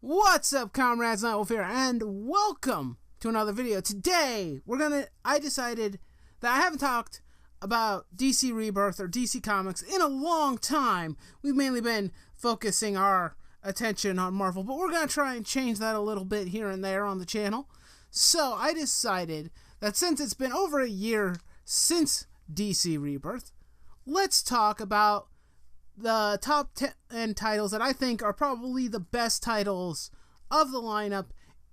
What's up, comrades? Nightwolf here, and welcome to another video. Today, I decided that I haven't talked about DC Rebirth or DC Comics in a long time. We've mainly been focusing our attention on Marvel, but we're going to try and change that a little bit here and there on the channel. So, I decided that since it's been over a year since DC Rebirth, let's talk about the top 10 titles that I think are probably the best titles of the lineup,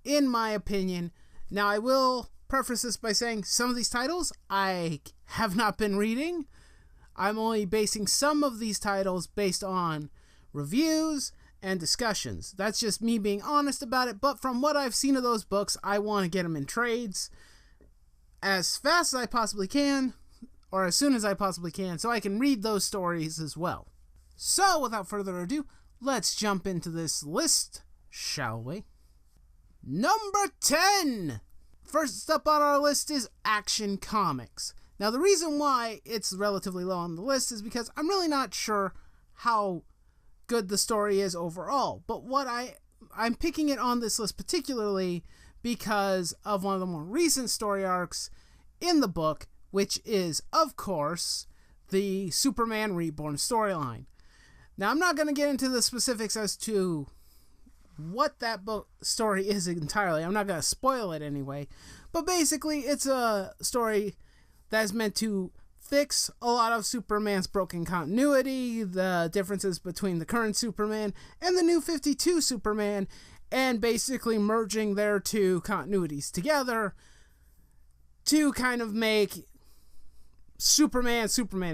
in my opinion. Now, I will preface this by saying some of these titles I have not been reading. I'm only basing some of these titles based on reviews and discussions. That's just me being honest about it, but from what I've seen of those books, I want to get them in trades as fast as I possibly can, or as soon as I possibly can, so I can read those stories as well. So, without further ado, let's jump into this list, shall we? Number 10! First up on our list is Action Comics. Now, the reason why it's relatively low on the list is because I'm really not sure how good the story is overall. But I'm picking it on this list particularly because of one of the more recent story arcs in the book, which is, of course, the Superman Reborn storyline. Now, I'm not going to get into the specifics as to what that book story is entirely. I'm not going to spoil it anyway. But basically, it's a story that is meant to fix a lot of Superman's broken continuity, the differences between the current Superman and the New 52 Superman, and basically merging their two continuities together to kind of make Superman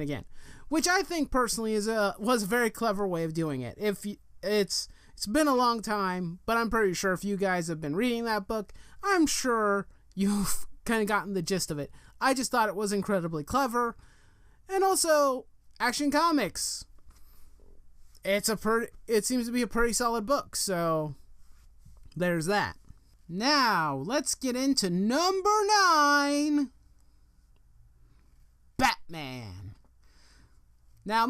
again. Which I think personally was a very clever way of doing it. It's been a long time, but I'm pretty sure if you guys have been reading that book, I'm sure you've kind of gotten the gist of it. I just thought it was incredibly clever. And also, Action Comics. It seems to be a pretty solid book, so there's that. Now, let's get into number 9. Batman. Now,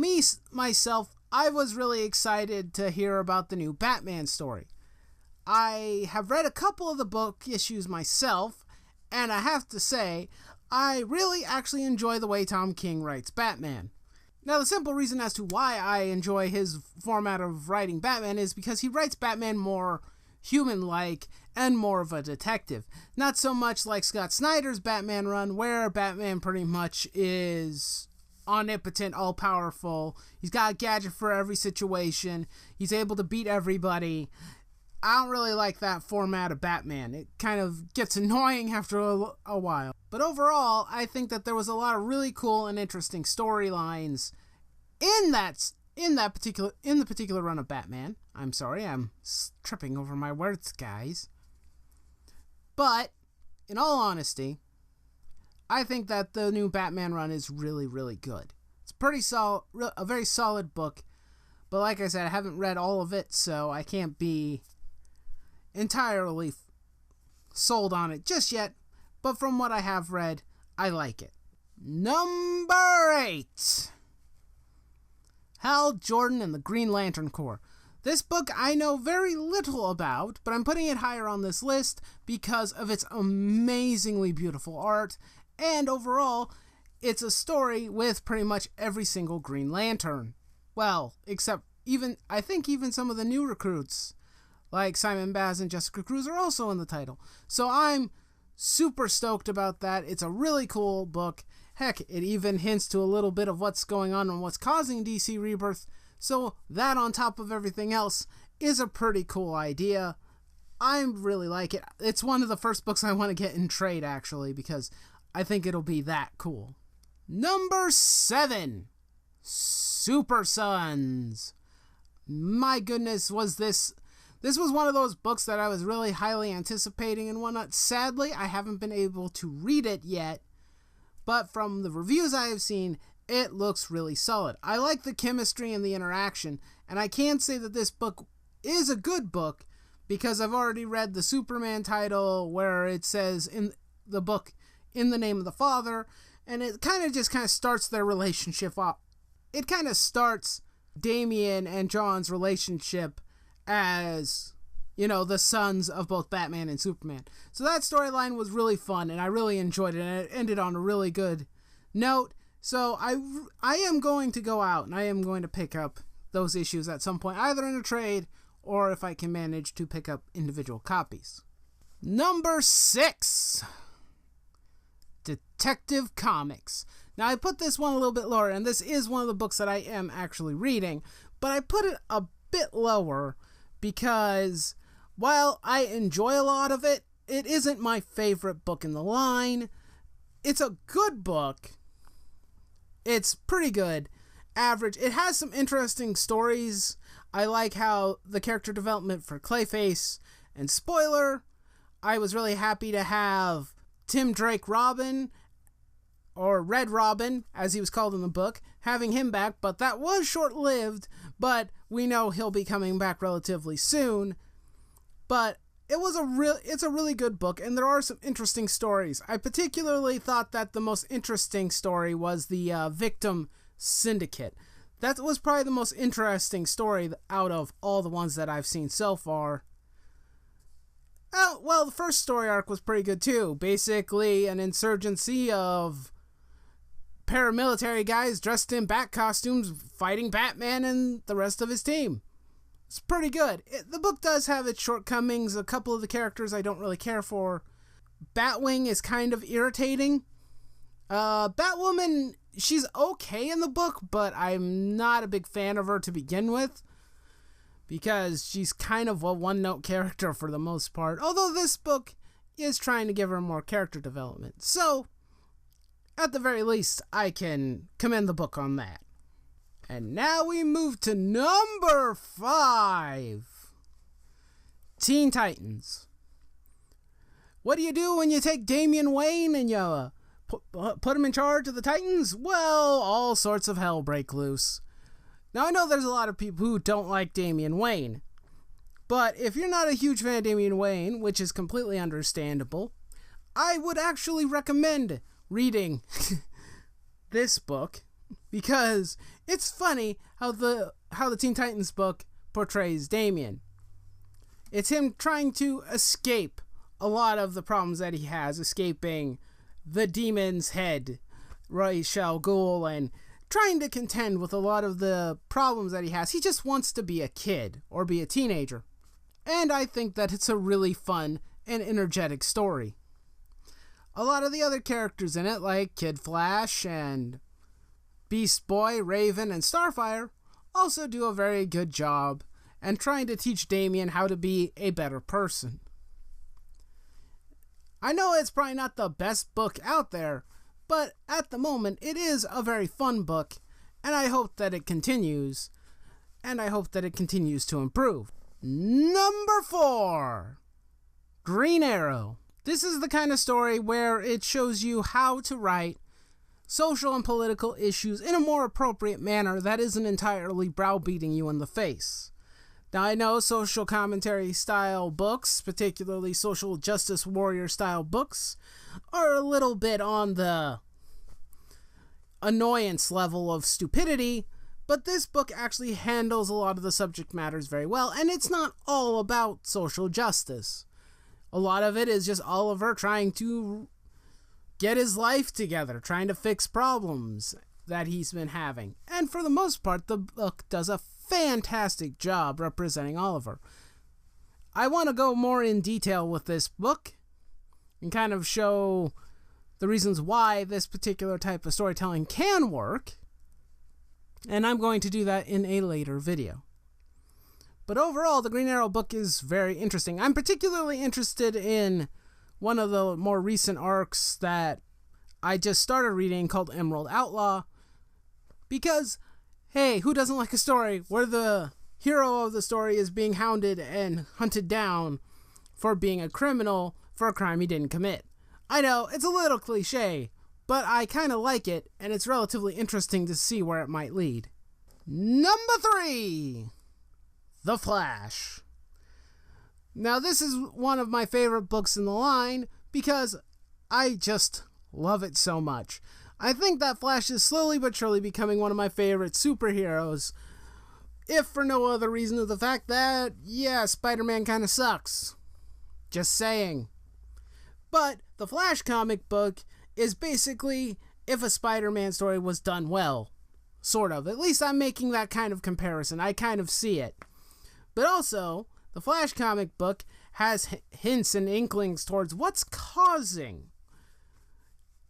myself, I was really excited to hear about the new Batman story. I have read a couple of the book issues myself, and I have to say, I really actually enjoy the way Tom King writes Batman. Now, the simple reason as to why I enjoy his format of writing Batman is because he writes Batman more human-like and more of a detective. Not so much like Scott Snyder's Batman run, where Batman pretty much is omnipotent, all-powerful. He's got a gadget for every situation. He's able to beat everybody. I don't really like that format of Batman. It kind of gets annoying after a while. But overall, I think that there was a lot of really cool and interesting storylines in the particular run of Batman. I'm sorry, I'm tripping over my words, guys. But in all honesty, I think that the new Batman run is really, really good. It's a very solid book, but like I said, I haven't read all of it, so I can't be entirely sold on it just yet, but from what I have read, I like it. Number 8. Hal Jordan and the Green Lantern Corps. This book I know very little about, but I'm putting it higher on this list because of its amazingly beautiful art. And overall, it's a story with pretty much every single Green Lantern. Well, except I think even some of the new recruits, like Simon Baz and Jessica Cruz, are also in the title. So I'm super stoked about that. It's a really cool book. Heck, it even hints to a little bit of what's going on and what's causing DC Rebirth. So that, on top of everything else, is a pretty cool idea. I really like it. It's one of the first books I want to get in trade, actually, because I think it'll be that cool. Number 7. Super Sons. My goodness, this was one of those books that I was really highly anticipating and whatnot. Sadly, I haven't been able to read it yet, but from the reviews I have seen, it looks really solid. I like the chemistry and the interaction, and I can say that this book is a good book because I've already read the Superman title where it says in the book, "In the name of the Father," and it kind of starts their relationship up. It kind of starts Damian and John's relationship as the sons of both Batman and Superman. So that storyline was really fun, and I really enjoyed it, and it ended on a really good note. So I am going to go out, and I am going to pick up those issues at some point, either in a trade, or if I can manage to pick up individual copies. Number 6. Detective Comics. Now, I put this one a little bit lower, and this is one of the books that I am actually reading, but I put it a bit lower because while I enjoy a lot of it, it isn't my favorite book in the line. It's a good book. It's pretty good. Average. It has some interesting stories. I like how the character development for Clayface, and spoiler, I was really happy to have Tim Drake Robin, or Red Robin, as he was called in the book, having him back, but that was short-lived, but we know he'll be coming back relatively soon. But it's a really good book, and there are some interesting stories. I particularly thought that the most interesting story was the Victim Syndicate. That was probably the most interesting story out of all the ones that I've seen so far. Well, the first story arc was pretty good too. Basically, an insurgency of paramilitary guys dressed in bat costumes fighting Batman and the rest of his team. It's pretty good. The book does have its shortcomings. A couple of the characters I don't really care for. Batwing is kind of irritating. Batwoman, she's okay in the book, but I'm not a big fan of her to begin with, because she's kind of a one-note character for the most part, although this book is trying to give her more character development. So, at the very least, I can commend the book on that. And now we move to number 5. Teen Titans. What do you do when you take Damian Wayne and you put him in charge of the Titans? Well, all sorts of hell break loose. Now, I know there's a lot of people who don't like Damian Wayne, but if you're not a huge fan of Damian Wayne, which is completely understandable, I would actually recommend reading this book, because it's funny how the Teen Titans book portrays Damian. It's him trying to escape a lot of the problems that he has, escaping the demon's head, Ra's al Ghul, and trying to contend with a lot of the problems that he has. He just wants to be a kid or be a teenager. And I think that it's a really fun and energetic story. A lot of the other characters in it, like Kid Flash and Beast Boy, Raven, and Starfire, also do a very good job and trying to teach Damian how to be a better person. I know it's probably not the best book out there, but at the moment it is a very fun book, and I hope that it continues, and I hope that it continues to improve. Number 4. Green Arrow. This is the kind of story where it shows you how to write social and political issues in a more appropriate manner that isn't entirely browbeating you in the face. Now, I know social commentary style books, particularly social justice warrior style books, are a little bit on the annoyance level of stupidity, but this book actually handles a lot of the subject matters very well, and it's not all about social justice. A lot of it is just Oliver trying to get his life together, trying to fix problems that he's been having. And for the most part, the book does a fantastic job representing Oliver. I want to go more in detail with this book and kind of show the reasons why this particular type of storytelling can work, and I'm going to do that in a later video. But overall, the Green Arrow book is very interesting. I'm particularly interested in one of the more recent arcs that I just started reading called Emerald Outlaw, because, hey, who doesn't like a story where the hero of the story is being hounded and hunted down for being a criminal for a crime he didn't commit? I know, it's a little cliche, but I kind of like it, and it's relatively interesting to see where it might lead. Number 3. The Flash. Now, this is one of my favorite books in the line because I just love it so much. I think that Flash is slowly but surely becoming one of my favorite superheroes If for no other reason than the fact that, yeah, Spider-Man kind of sucks. Just saying. But the Flash comic book is basically if a Spider-Man story was done well. Sort of. At least I'm making that kind of comparison. I kind of see it. But also, the Flash comic book has hints and inklings towards what's causing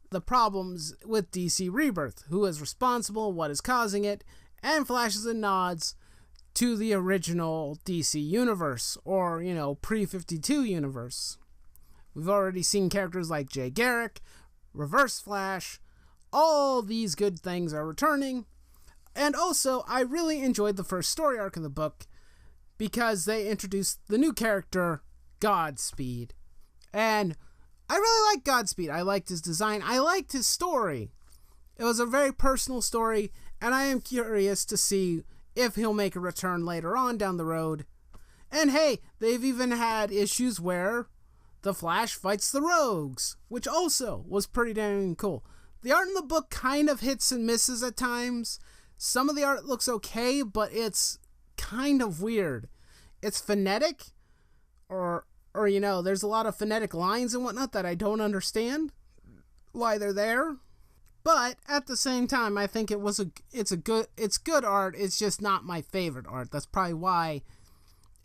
the problems with DC Rebirth. Who is responsible, what is causing it, and flashes and nods to the original DC universe, or, pre-52 universe. We've already seen characters like Jay Garrick, Reverse Flash. All these good things are returning. And also, I really enjoyed the first story arc of the book because they introduced the new character, Godspeed. And I really liked Godspeed. I liked his design. I liked his story. It was a very personal story, and I am curious to see if he'll make a return later on down the road. And hey, they've even had issues where the Flash fights the Rogues, which also was pretty dang cool. The art in the book kind of hits and misses at times. Some of the art looks okay, but it's kind of weird. It's phonetic, or there's a lot of phonetic lines and whatnot that I don't understand why they're there. But at the same time, I think it's good art. It's just not my favorite art. That's probably why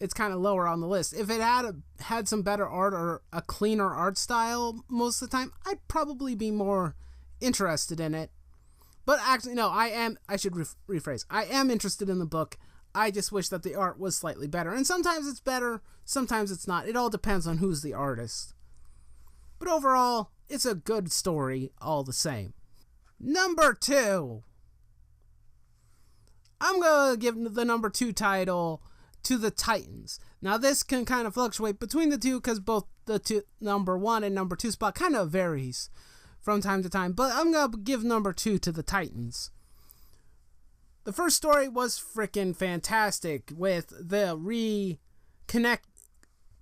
it's kind of lower on the list. If it had some better art or a cleaner art style most of the time, I'd probably be more interested in it. But actually, no, I should rephrase. I am interested in the book. I just wish that the art was slightly better. And sometimes it's better, sometimes it's not. It all depends on who's the artist. But overall, it's a good story all the same. Number 2. I'm going to give the number 2 title to the Titans. Now, this can kind of fluctuate between the two because both the number 1 and number 2 spot kind of varies from time to time. But I'm going to give number 2 to the Titans. The first story was freaking fantastic with the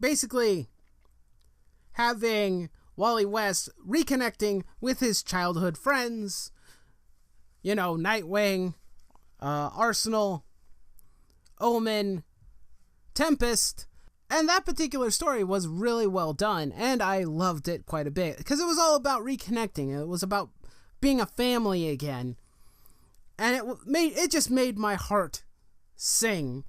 basically having Wally West reconnecting with his childhood friends, Nightwing, Arsenal, Omen, Tempest, and that particular story was really well done, and I loved it quite a bit, because it was all about reconnecting. It was about being a family again, and it just made my heart sing,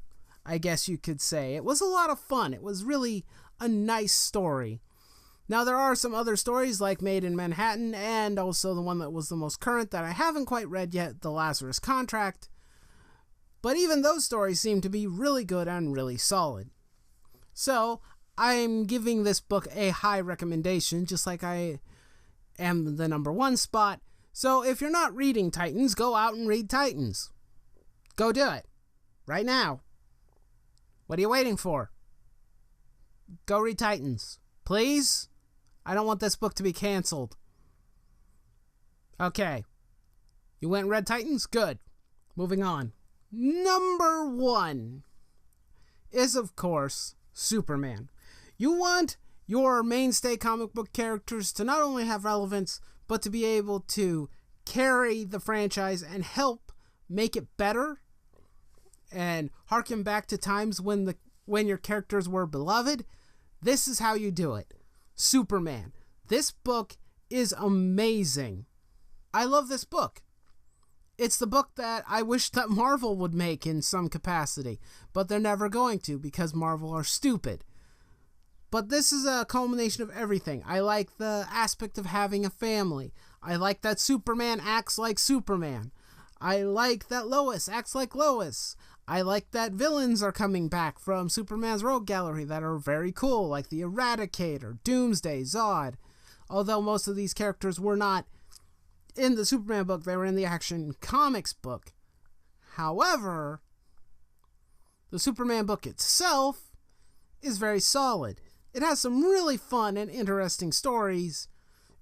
I guess you could say. It was a lot of fun. It was really a nice story. Now, there are some other stories like Made in Manhattan, and also the one that was the most current that I haven't quite read yet, The Lazarus Contract. But even those stories seem to be really good and really solid. So, I'm giving this book a high recommendation, just like I am the number 1 spot. So, if you're not reading Titans, go out and read Titans. Go do it. Right now. What are you waiting for? Go read Titans. Please? I don't want this book to be canceled. Okay. You went and read Titans? Good. Moving on. Number 1 is, of course, Superman. You want your mainstay comic book characters to not only have relevance, but to be able to carry the franchise and help make it better and harken back to times when your characters were beloved. This is how you do it. Superman. This book is amazing. I love this book. It's the book that I wish that Marvel would make in some capacity, but they're never going to because Marvel are stupid. But this is a culmination of everything. I like the aspect of having a family. I like that Superman acts like Superman. I like that Lois acts like Lois. I like that villains are coming back from Superman's Rogue Gallery that are very cool, like the Eradicator, Doomsday, Zod. Although most of these characters were not in the Superman book, they were in the Action Comics book. However, the Superman book itself is very solid. It has some really fun and interesting stories,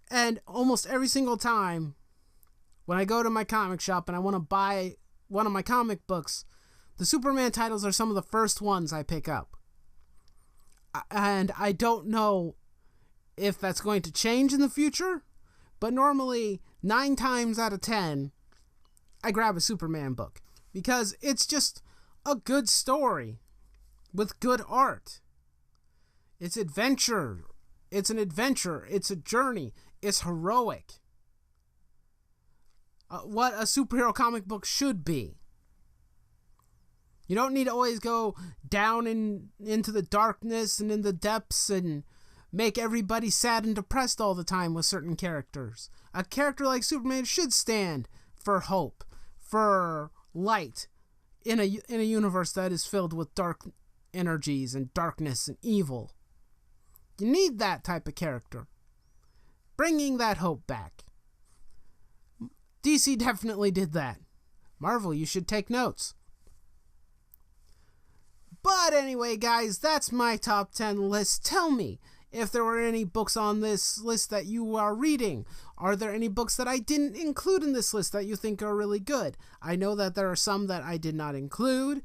and almost every single time when I go to my comic shop and I want to buy one of my comic books, the Superman titles are some of the first ones I pick up. And I don't know if that's going to change in the future, but normally 9 times out of 10, I grab a Superman book because it's just a good story with good art. It's adventure. It's an adventure. It's a journey. It's heroic. What a superhero comic book should be. You don't need to always go down into the darkness and in the depths and make everybody sad and depressed all the time with certain characters. A character like Superman should stand for hope, for light in a universe that is filled with dark energies and darkness and evil. You need that type of character. Bringing that hope back. DC definitely did that. Marvel, you should take notes. But anyway, guys, that's my top 10 list. Tell me if there were any books on this list that you are reading. Are there any books that I didn't include in this list that you think are really good? I know that there are some that I did not include,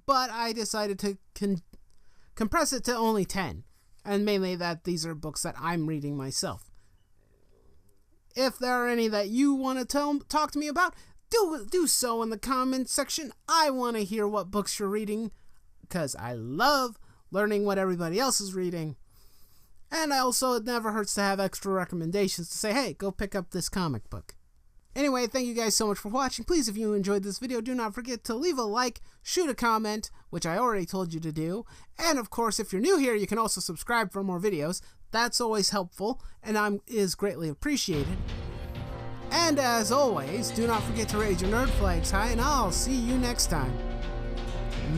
but I decided to compress it to only 10. And mainly that these are books that I'm reading myself. If there are any that you want to talk to me about, do so in the comments section. I want to hear what books you're reading, because I love learning what everybody else is reading. And also, it never hurts to have extra recommendations to say, hey, go pick up this comic book. Anyway, thank you guys so much for watching. Please, if you enjoyed this video, do not forget to leave a like, shoot a comment, which I already told you to do. And of course, if you're new here, you can also subscribe for more videos. That's always helpful, and is greatly appreciated. And as always, do not forget to raise your nerd flags high, and I'll see you next time.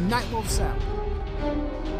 Nightwolf's out.